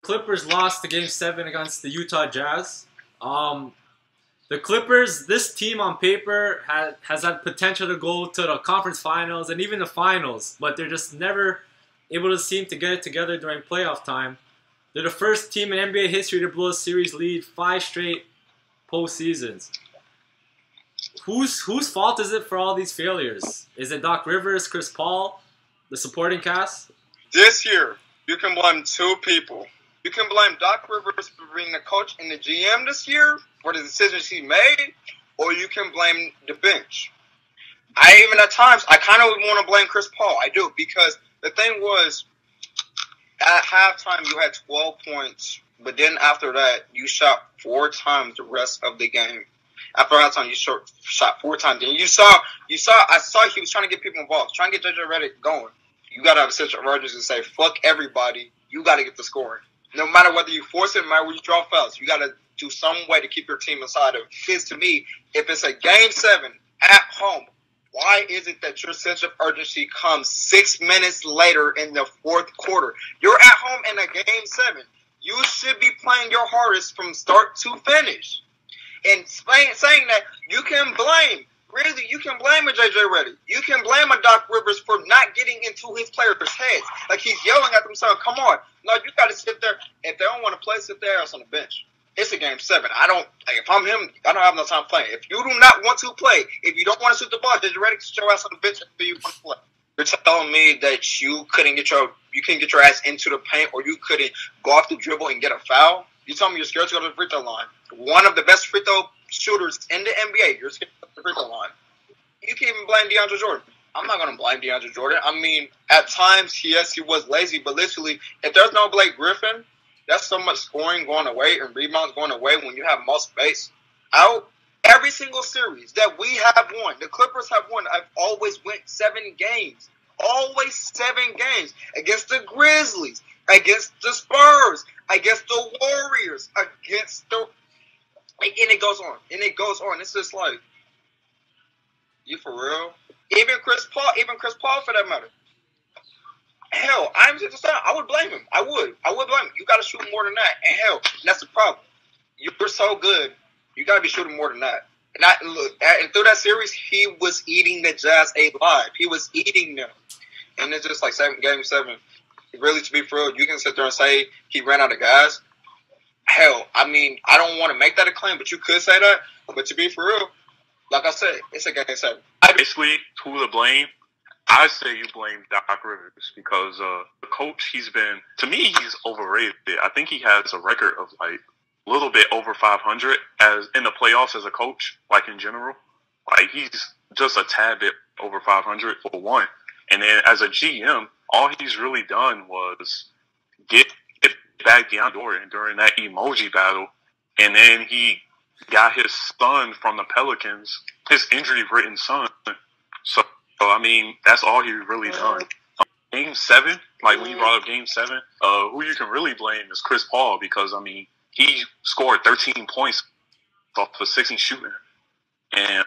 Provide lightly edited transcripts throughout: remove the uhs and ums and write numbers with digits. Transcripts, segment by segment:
Clippers lost the game 7 against the Utah Jazz. The Clippers, this team on paper has had potential to go to the conference finals and even the finals, but they're just never able to seem to get it together during playoff time. They're the first team in NBA history to blow a series lead 5 straight postseasons. Whose fault is it for all these failures? Is it Doc Rivers, Chris Paul, the supporting cast? This year, you can blame two people. You can blame Doc Rivers for being the coach and the GM this year for the decisions he made, or you can blame the bench. Even at times, I kind of want to blame Chris Paul. I do, because the thing was, at halftime, you had 12 points, but then after that, you shot 4 times the rest of the game. After halftime, you shot 4 times. And I saw he was trying to get people involved, trying to get JJ Redick going. You got to have a sense of urgency and say, fuck everybody. You got to get the scoring. No matter whether you force it, no matter where you draw fouls, you got to do some way to keep your team inside of it. Because to me, if it's a game 7 at home, why is it that your sense of urgency comes 6 minutes later in the fourth quarter? You're at home in a game 7. You should be playing your hardest from start to finish. And saying that, you can blame a JJ Redick. You can blame a Doc Rivers for not getting into his players' heads. Like, he's yelling at them saying, come on. No, you got to sit there. If they don't want to play, sit there else on the bench. It's a game 7. If I'm him, I don't have no time playing. If you do not want to play, if you don't want to shoot the ball, JJ Redick, sit your ass on the bench until you want to play. You're telling me that you couldn't get your ass into the paint, or you couldn't go off the dribble and get a foul? You telling me you're scared to go to the free throw line. One of the best free throw shooters in the NBA, you're scared to go to the free throw line. You can even blame DeAndre Jordan. I'm not going to blame DeAndre Jordan. I mean, at times, yes, he was lazy, but literally, if there's no Blake Griffin, that's so much scoring going away and rebounds going away when you have most space out. Every single series that we have won, the Clippers have won, I've always went 7 games. Always 7 games. Against the Grizzlies, against the Spurs, against the Warriors, against the... And it goes on. And it goes on. It's just like, you for real? Even Chris Paul for that matter. Hell, I would blame him. I would blame him. You got to shoot more than that. And hell, that's the problem. You're so good. You got to be shooting more than that. And through that series, he was eating the Jazz alive. He was eating them. And it's just like game 7. Really, to be for real, you can sit there and say he ran out of gas. Hell, I mean, I don't want to make that a claim, but you could say that. But to be for real, like I said, it's a game 7. Basically, who to blame? I say you blame Doc Rivers because the coach, to me, he's overrated. I think he has a record of like a little bit over 500 as in the playoffs as a coach, like in general. Like, he's just a tad bit over 500 for one. And then as a GM, all he's really done was get back DeAndre Jordan during that emoji battle. And then he got his son from the Pelicans, his injury-ridden son. So, I mean, that's all he's really done. Game 7, like when you brought up Game 7, who you can really blame is Chris Paul because, I mean, he scored 13 points off of 16 shooting. And,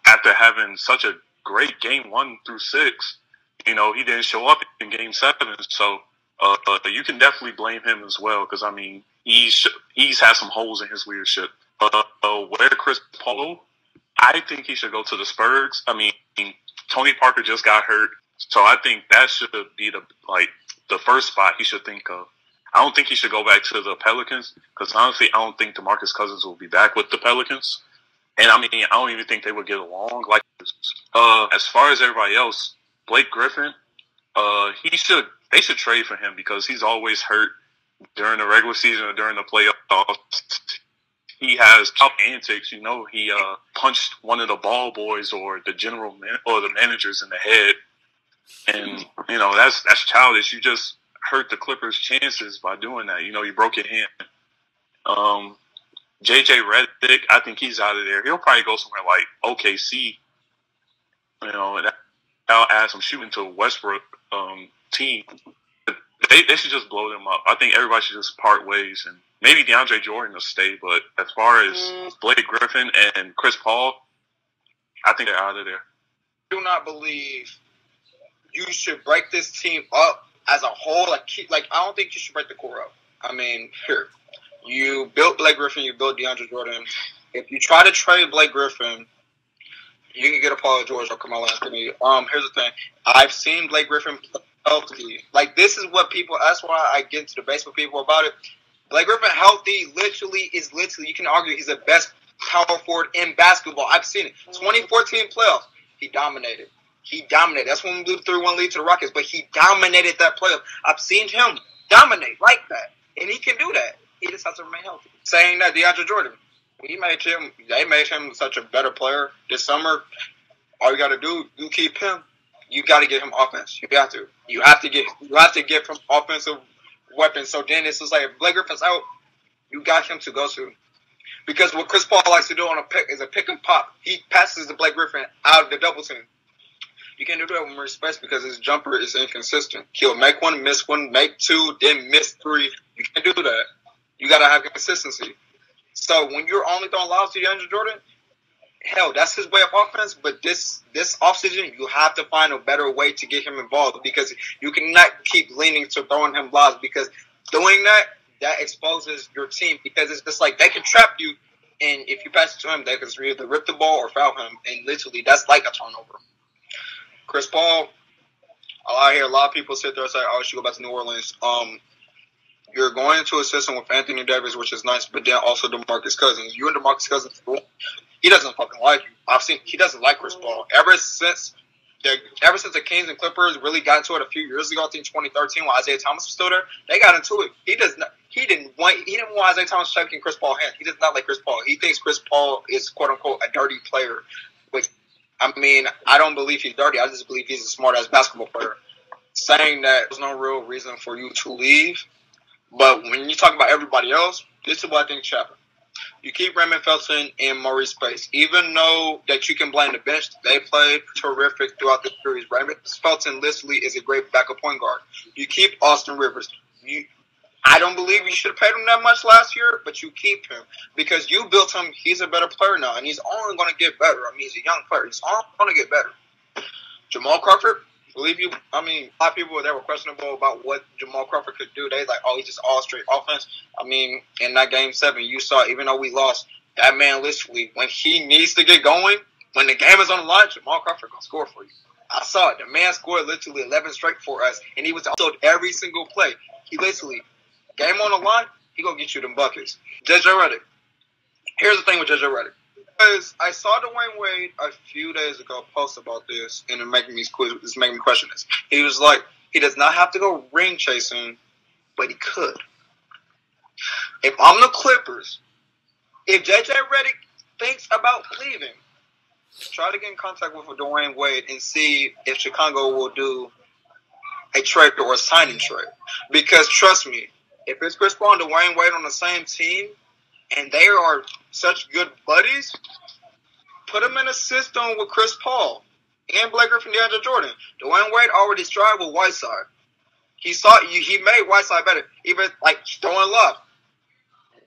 after having such a great Game 1 through 6, he didn't show up in Game 7. So, you can definitely blame him as well because, I mean, he's had some holes in his leadership. Where Chris Paul, I think he should go to the Spurs. I mean, Tony Parker just got hurt, so I think that should be the first spot he should think of. I don't think he should go back to the Pelicans because honestly, I don't think DeMarcus Cousins will be back with the Pelicans, and I mean, I don't even think they would get along like this. As far as everybody else, Blake Griffin, they should trade for him because he's always hurt during the regular season or during the playoffs. He has top antics, he punched one of the ball boys or the the managers in the head. And, that's childish. You just hurt the Clippers' chances by doing that. You broke your hand. JJ Redick, I think he's out of there. He'll probably go somewhere like OKC. That'll add some shooting to Westbrook team. They should just blow them up. I think everybody should just part ways and maybe DeAndre Jordan will stay, but as far as Blake Griffin and Chris Paul, I think they're out of there. I do not believe you should break this team up as a whole, like I don't think you should break the core up. I mean, here, you built Blake Griffin, you built DeAndre Jordan. If you try to trade Blake Griffin, you can get a Paul George or Carmelo Anthony. Here's the thing. I've seen Blake Griffin play healthy. Like, this is what people, that's why I get into debates with people about it. Blake Griffin healthy is literally, you can argue he's the best power forward in basketball. I've seen it. 2014 playoffs, he dominated. That's when we blew the 3-1 lead to the Rockets, but he dominated that playoff. I've seen him dominate like that, and he can do that. He just has to remain healthy. Saying that DeAndre Jordan, they made him such a better player this summer. All you got to do, you keep him. You got to get him offense. You have to. You have to get him offensive weapons. So then it's just like, if Blake Griffin's out, you got him to go to. Because what Chris Paul likes to do on a pick is a pick and pop. He passes the Blake Griffin out of the double team. You can't do that with respect because his jumper is inconsistent. He'll make one, miss one, make two, then miss three. You can't do that. You got to have consistency. So when you're only throwing lobs to DeAndre Jordan, hell, that's his way of offense. But this offseason, you have to find a better way to get him involved because you cannot keep leaning to throwing him lobs because doing that exposes your team because it's just like they can trap you, and if you pass it to him, they can either rip the ball or foul him, and literally that's like a turnover. Chris Paul, I hear a lot of people sit there and say, "Oh, I should go back to New Orleans." You're going into a system with Anthony Davis, which is nice, but then also DeMarcus Cousins. You and DeMarcus Cousins, he doesn't fucking like you. He doesn't like Chris Paul. Ever since the Kings and Clippers really got into it a few years ago, I think 2013, when Isaiah Thomas was still there, they got into it. He didn't want Isaiah Thomas shaking Chris Paul's hand. He does not like Chris Paul. He thinks Chris Paul is quote unquote a dirty player. Which, I mean, I don't believe he's dirty. I just believe he's a smart ass basketball player. Saying that there's no real reason for you to leave. But when you talk about everybody else, this is what I think should happen. You keep Raymond Felton and Maurice Bates. Even though that you can blame the bench, they played terrific throughout the series. Raymond Felton literally is a great backup point guard. You keep Austin Rivers. I don't believe you should have paid him that much last year, but you keep him because you built him. He's a better player now, and he's only going to get better. I mean, he's a young player. He's only going to get better. Jamal Crawford. A lot of people that were questionable about what Jamal Crawford could do. They like, oh, he's just all straight offense. I mean, in that Game 7, you saw, even though we lost, that man literally, when he needs to get going, when the game is on the line, Jamal Crawford going to score for you. I saw it. The man scored literally 11 straight for us, and he was also every single play. He literally, game on the line, he going to get you them buckets. JJ Redick. Here's the thing with JJ Redick. Because I saw Dwayne Wade a few days ago post about this, and it's making me question this. He was like, he does not have to go ring chasing, but he could. If I'm the Clippers, if JJ Redick thinks about leaving, try to get in contact with Dwayne Wade and see if Chicago will do a trade or a signing trade. Because trust me, if it's Chris Paul and Dwayne Wade on the same team, and they are such good buddies, put them in a system with Chris Paul and Blake Griffin, DeAndre Jordan. Dwayne Wade already strived with Whiteside. He made Whiteside better, even like throwing lobs.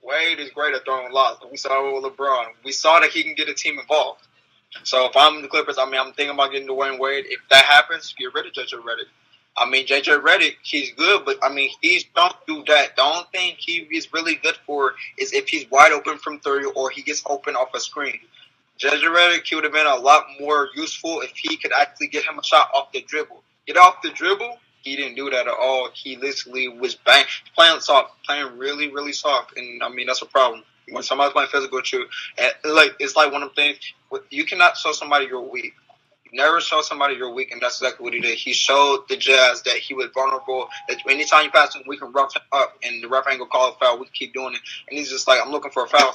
Wade is great at throwing lobs. We saw it with LeBron. We saw that he can get a team involved. So if I'm the Clippers, I'm thinking about getting Dwayne Wade. If that happens, get rid of JJ Redick. JJ Redick, he's good, but he don't do that. The only thing he is really good for is if he's wide open from 30 or he gets open off a screen. JJ Redick, he would have been a lot more useful if he could actually get him a shot off the dribble. Get off the dribble, he didn't do that at all. He literally was playing soft, playing really, really soft, and that's a problem. When somebody's playing physical with you, and it's like one of them things. You cannot show somebody you're weak. Never show somebody you're weak, and that's exactly what he did. He showed the Jazz that he was vulnerable, that anytime you pass him, we can rough him up, and the ref ain't going to call a foul. We can keep doing it. And he's just like, I'm looking for a foul.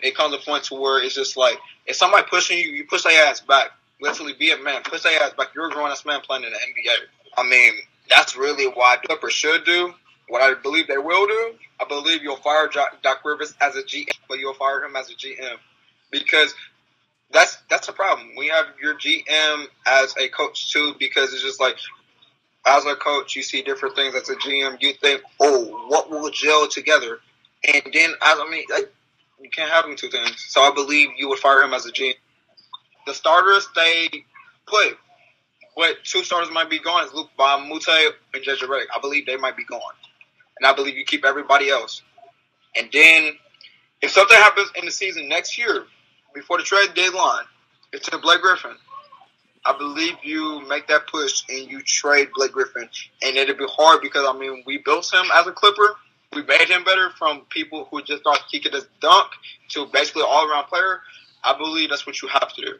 It comes to a point to where it's just like, if somebody pushing you, you push their ass back. Literally be a man. Push their ass back. You're a grown-ass man playing in the NBA. That's really what the Clippers should do. What I believe they will do, I believe you'll fire Doc Rivers as a GM, but you'll fire him as a GM. Because that's a problem. We have your GM as a coach too, because it's just like, as a coach, you see different things. As a GM, you think, oh, what will gel together? And then, you can't have them two things. So I believe you would fire him as a GM. The starters they put, what 2 starters might be gone is Luke Mute and JJ Redick. I believe they might be gone. And I believe you keep everybody else. And then if something happens in the season next year, before the trade deadline, it's to Blake Griffin. I believe you make that push and you trade Blake Griffin. And it'll be hard because, I mean, we built him as a Clipper. We made him better from people who just thought he could just dunk to basically an all-around player. I believe that's what you have to do.